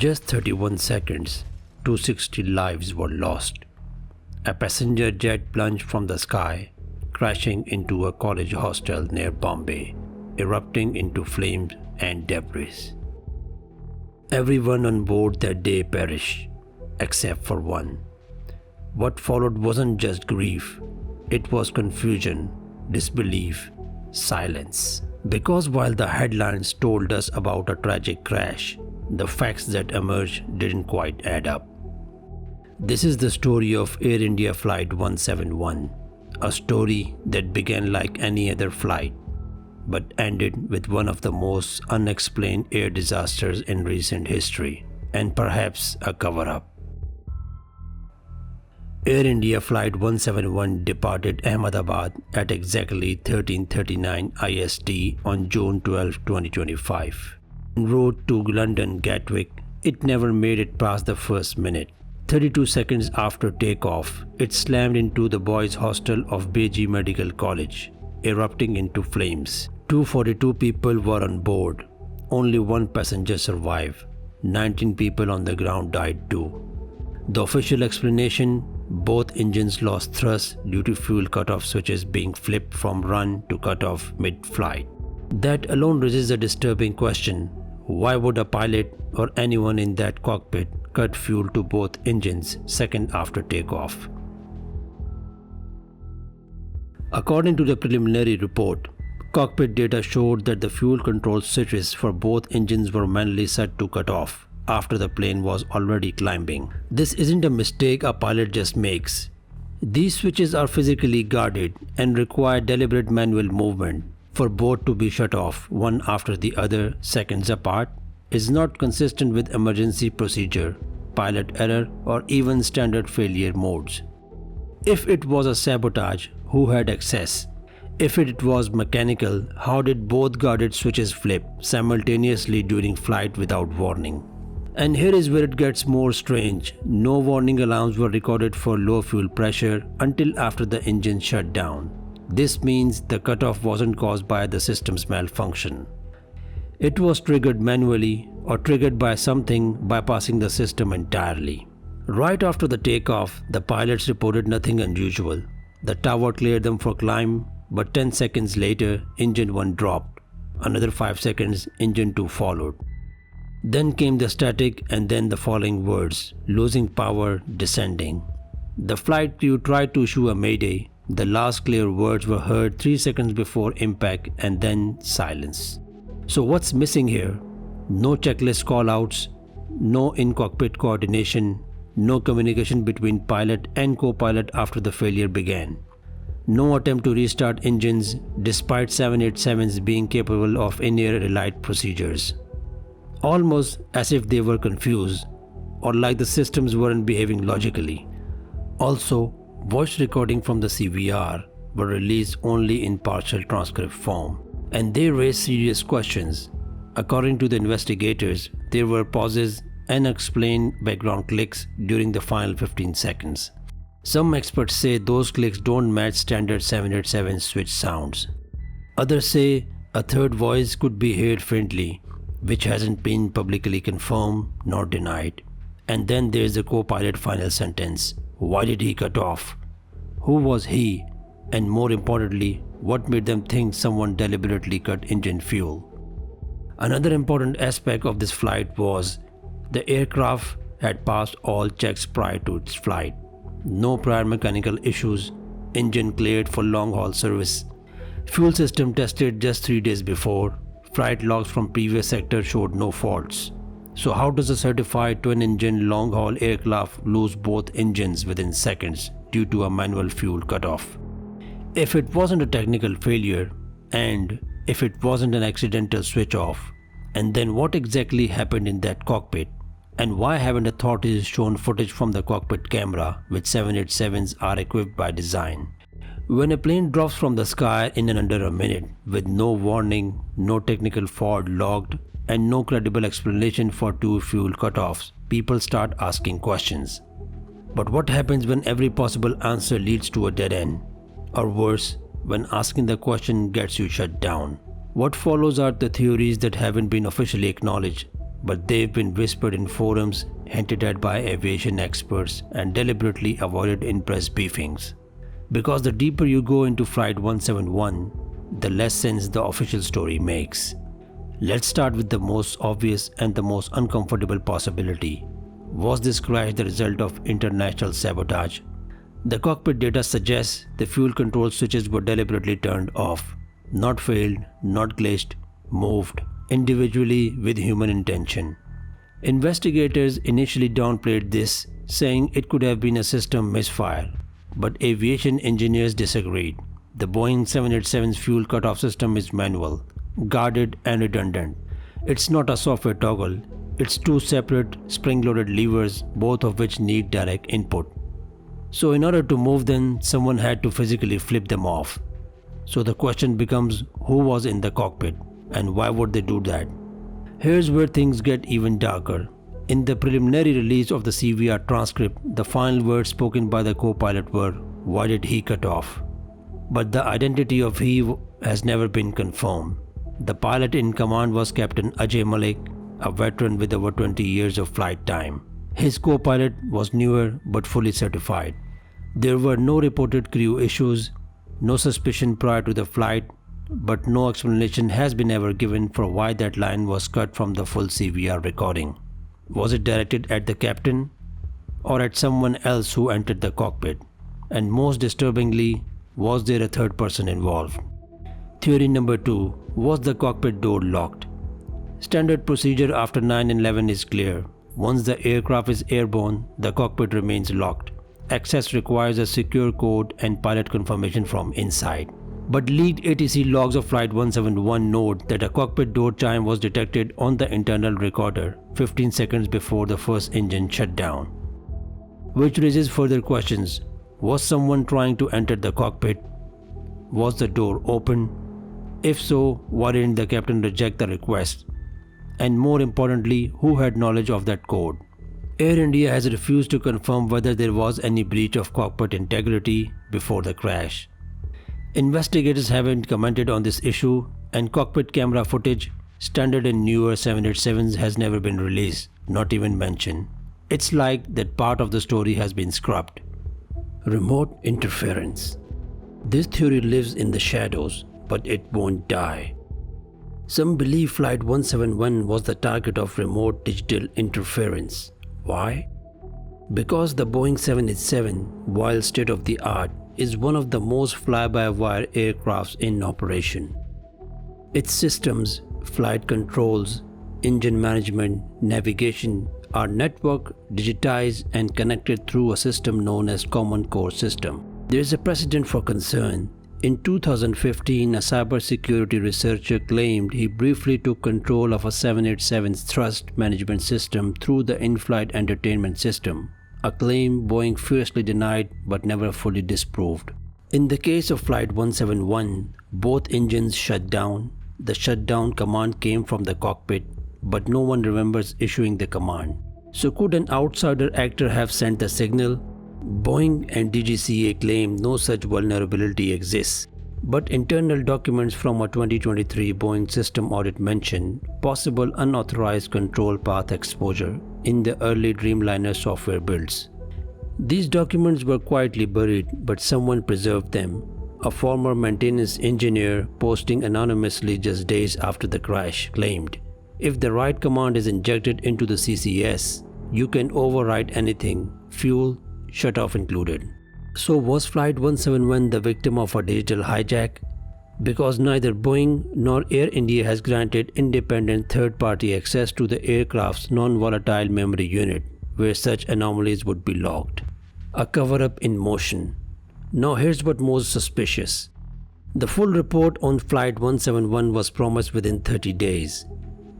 just 31 seconds, 260 lives were lost. A passenger jet plunged from the sky, crashing into a college hostel near Bombay, erupting into flames and debris. Everyone on board that day perished, except for one. What followed wasn't just grief, it was confusion, disbelief, silence. Because while the headlines told us about a tragic crash, the facts that emerged didn't quite add up. This is the story of Air India Flight 171, a story that began like any other flight, but ended with one of the most unexplained air disasters in recent history, and perhaps a cover-up. Air India Flight 171 departed Ahmedabad at exactly 13:39 IST on June 12, 2025. En route to London Gatwick, it never made it past the first minute. 32 seconds after takeoff, it slammed into the boys' hostel of Beji Medical College, erupting into flames. 242 people were on board. Only one passenger survived. 19 people on the ground died too. The official explanation: both engines lost thrust due to fuel cutoff switches being flipped from run to cutoff mid-flight. That alone raises a disturbing question. Why would a pilot or anyone in that cockpit cut fuel to both engines second after takeoff? According to the preliminary report, cockpit data showed that the fuel control switches for both engines were manually set to cut off after the plane was already climbing. This isn't a mistake a pilot just makes. These switches are physically guarded and require deliberate manual movement. For both to be shut off one after the other seconds apart is not consistent with emergency procedure, pilot error, or even standard failure modes. If it was a sabotage, who had access? If it was mechanical, how did both guarded switches flip simultaneously during flight without warning? And here is where it gets more strange. No warning alarms were recorded for low fuel pressure until after the engine shut down. This means the cutoff wasn't caused by the system's malfunction. It was triggered manually or triggered by something bypassing the system entirely. Right after the takeoff, the pilots reported nothing unusual. The tower cleared them for climb, but 10 seconds later, engine 1 dropped. Another 5 seconds, engine 2 followed. Then came the static and then the following words: losing power, descending. The flight crew tried to issue a mayday. The last clear words were heard 3 seconds before impact, and then silence. So what's missing here? No checklist callouts, no in-cockpit coordination, no communication between pilot and co-pilot after the failure began. No attempt to restart engines despite 787s being capable of in-air relight procedures. Almost as if they were confused, or like the systems weren't behaving logically. Also, voice recording from the CVR were released only in partial transcript form, and they raised serious questions. According to the investigators, there were pauses and unexplained background clicks during the final 15 seconds. Some experts say those clicks don't match standard 787 switch sounds. Others say a third voice could be heard faintly, which hasn't been publicly confirmed nor denied. And then there's the co-pilot final sentence. Why did he cut off? Who was he? And more importantly, what made them think someone deliberately cut engine fuel? Another important aspect of this flight was the aircraft had passed all checks prior to its flight. No prior mechanical issues, engine cleared for long-haul service, fuel system tested just 3 days before, flight logs from previous sector showed no faults. So how does a certified twin-engine long-haul aircraft lose both engines within seconds due to a manual fuel cutoff? If it wasn't a technical failure, and if it wasn't an accidental switch off, and then what exactly happened in that cockpit? And why haven't authorities shown footage from the cockpit camera, which 787s are equipped by design? When a plane drops from the sky in and under a minute, with no warning, no technical fault logged, and no credible explanation for 2 fuel cutoffs, people start asking questions. But what happens when every possible answer leads to a dead end? Or worse, when asking the question gets you shut down? What follows are the theories that haven't been officially acknowledged, but they've been whispered in forums, hinted at by aviation experts, and deliberately avoided in press briefings. Because the deeper you go into Flight 171, the less sense the official story makes. Let's start with the most obvious and the most uncomfortable possibility. Was this crash the result of international sabotage? The cockpit data suggests the fuel control switches were deliberately turned off. Not failed, not glitched, moved individually with human intention. Investigators initially downplayed this, saying it could have been a system misfire, but aviation engineers disagreed. The Boeing 787's fuel cutoff system is manual, guarded and redundant. It's not a software toggle, it's two separate spring-loaded levers, both of which need direct input. So in order to move them, someone had to physically flip them off. So the question becomes, who was in the cockpit and why would they do that? Here's where things get even darker. In the preliminary release of the CVR transcript, the final words spoken by the co-pilot were, "Why did he cut off?" But the identity of he has never been confirmed. The pilot in command was Captain Ajay Malik, a veteran with over 20 years of flight time. His co-pilot was newer but fully certified. There were no reported crew issues, no suspicion prior to the flight, but no explanation has been ever given for why that line was cut from the full CVR recording. Was it directed at the captain or at someone else who entered the cockpit? And most disturbingly, was there a third person involved? Theory number 2, was the cockpit door locked? Standard procedure after 9/11 is clear. Once the aircraft is airborne, the cockpit remains locked. Access requires a secure code and pilot confirmation from inside. But leaked ATC logs of Flight 171 note that a cockpit door chime was detected on the internal recorder 15 seconds before the first engine shut down. Which raises further questions. Was someone trying to enter the cockpit? Was the door open? If so, why didn't the captain reject the request? And more importantly, who had knowledge of that code? Air India has refused to confirm whether there was any breach of cockpit integrity before the crash. Investigators haven't commented on this issue, and cockpit camera footage, standard in newer 787s, has never been released, not even mentioned. It's like that part of the story has been scrubbed. Remote interference. This theory lives in the shadows, but it won't die. Some believe Flight 171 was the target of remote digital interference. Why? Because the Boeing 787, while state-of-the-art, is one of the most fly-by-wire aircrafts in operation. Its systems, flight controls, engine management, navigation are networked, digitized and connected through a system known as Common Core System. There is a precedent for concern. In 2015, a cybersecurity researcher claimed he briefly took control of a 787's thrust management system through the in-flight entertainment system, a claim Boeing fiercely denied but never fully disproved. In the case of Flight 171, both engines shut down. The shutdown command came from the cockpit, but no one remembers issuing the command. So could an outsider actor have sent the signal? Boeing and DGCA claim no such vulnerability exists, but internal documents from a 2023 Boeing system audit mention possible unauthorized control path exposure in the early Dreamliner software builds. These documents were quietly buried, but someone preserved them. A former maintenance engineer posting anonymously just days after the crash claimed, "If the right command is injected into the CCS, you can overwrite anything, fuel, shut-off included." So was Flight 171 the victim of a digital hijack? Because neither Boeing nor Air India has granted independent third-party access to the aircraft's non-volatile memory unit, where such anomalies would be logged. A cover-up in motion. Now here's what's most suspicious. The full report on Flight 171 was promised within 30 days.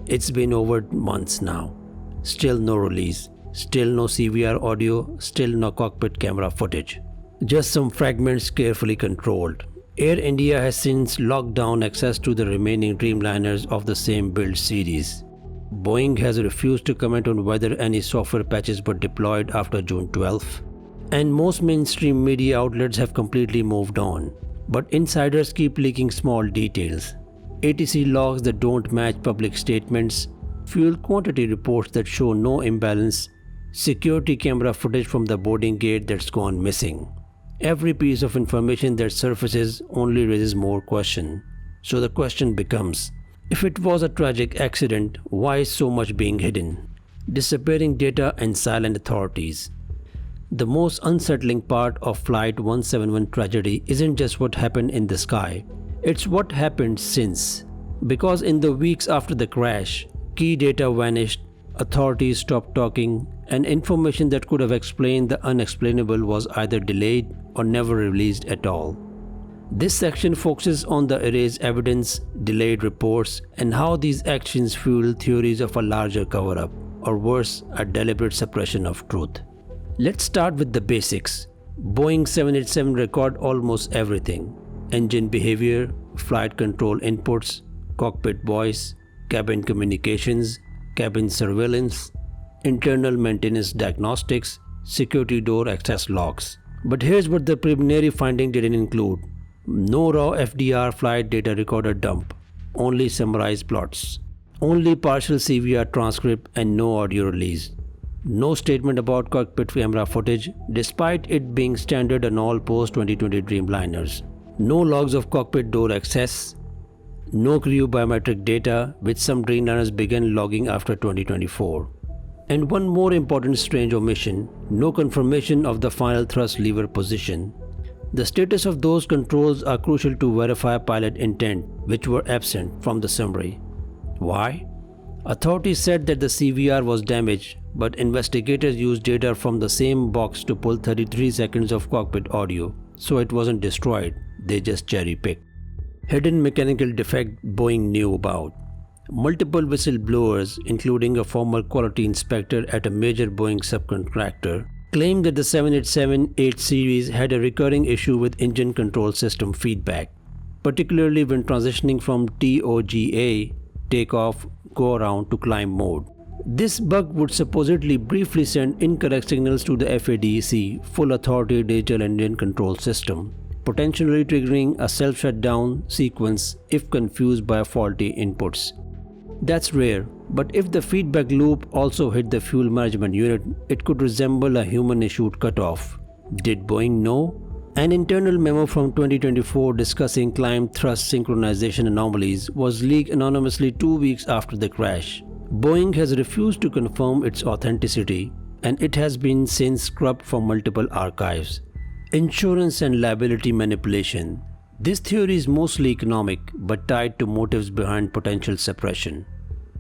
It's been over months now. Still no release. Still no CVR audio, still no cockpit camera footage. Just some fragments carefully controlled. Air India has since locked down access to the remaining Dreamliners of the same build series. Boeing has refused to comment on whether any software patches were deployed after June 12th. And most mainstream media outlets have completely moved on. But insiders keep leaking small details. ATC logs that don't match public statements, fuel quantity reports that show no imbalance, security camera footage from the boarding gate that's gone missing. Every piece of information that surfaces only raises more questions. So the question becomes, if it was a tragic accident, why is so much being hidden? Disappearing data and silent authorities. The most unsettling part of Flight 171 tragedy isn't just what happened in the sky, it's what happened since. Because in the weeks after the crash, key data vanished, authorities stopped talking, and information that could have explained the unexplainable was either delayed or never released at all. This section focuses on the erased evidence, delayed reports, and how these actions fuel theories of a larger cover-up, or worse, a deliberate suppression of truth. Let's start with the basics. Boeing 787 record almost everything: engine behavior, flight control inputs, cockpit voice, cabin communications, cabin surveillance, internal maintenance diagnostics, security door access logs. But here's what the preliminary finding didn't include. No raw FDR flight data recorder dump, only summarized plots, only partial CVR transcript and no audio release. No statement about cockpit camera footage despite it being standard on all post-2020 Dreamliners. No logs of cockpit door access. No crew biometric data, which some Dreamliners began logging after 2024. And one more important strange omission, no confirmation of the final thrust lever position. The status of those controls are crucial to verify pilot intent, which were absent from the summary. Why? Authorities said that the CVR was damaged, but investigators used data from the same box to pull 33 seconds of cockpit audio, so it wasn't destroyed, they just cherry-picked. Hidden mechanical defect Boeing knew about. Multiple whistleblowers, including a former quality inspector at a major Boeing subcontractor, claimed that the 787-8 series had a recurring issue with engine control system feedback, particularly when transitioning from TOGA, takeoff, go around to climb mode. This bug would supposedly briefly send incorrect signals to the FADEC, Full Authority Digital Engine Control System, potentially triggering a self-shutdown sequence if confused by faulty inputs. That's rare, but if the feedback loop also hit the fuel management unit, it could resemble a human-issued cutoff. Did Boeing know? An internal memo from 2024 discussing climb thrust synchronization anomalies was leaked anonymously 2 weeks after the crash. Boeing has refused to confirm its authenticity, and it has been since scrubbed from multiple archives. Insurance and liability manipulation. This theory is mostly economic, but tied to motives behind potential suppression.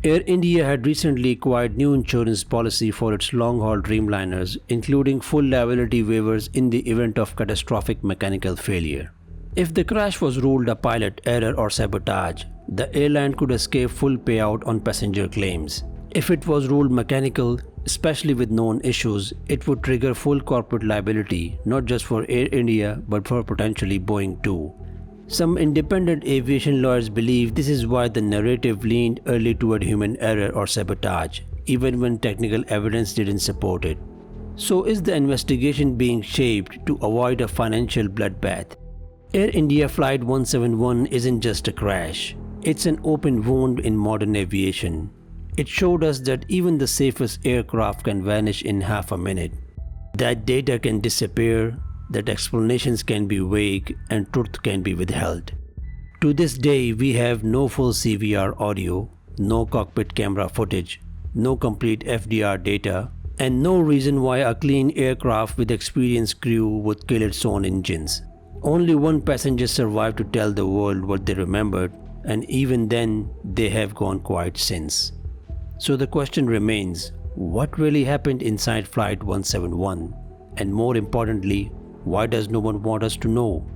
Air India had recently acquired new insurance policy for its long-haul Dreamliners, including full liability waivers in the event of catastrophic mechanical failure. If the crash was ruled a pilot error or sabotage, the airline could escape full payout on passenger claims. If it was ruled mechanical, especially with known issues, it would trigger full corporate liability, not just for Air India but for potentially Boeing too. Some independent aviation lawyers believe this is why the narrative leaned early toward human error or sabotage, even when technical evidence didn't support it. So is the investigation being shaped to avoid a financial bloodbath? Air India Flight 171 isn't just a crash, it's an open wound in modern aviation. It showed us that even the safest aircraft can vanish in half a minute, that data can disappear, that explanations can be vague and truth can be withheld. To this day, we have no full CVR audio, no cockpit camera footage, no complete FDR data, and no reason why a clean aircraft with experienced crew would kill its own engines. Only one passenger survived to tell the world what they remembered, and even then, they have gone quiet since. So the question remains, what really happened inside Flight 171? And more importantly, why does no one want us to know?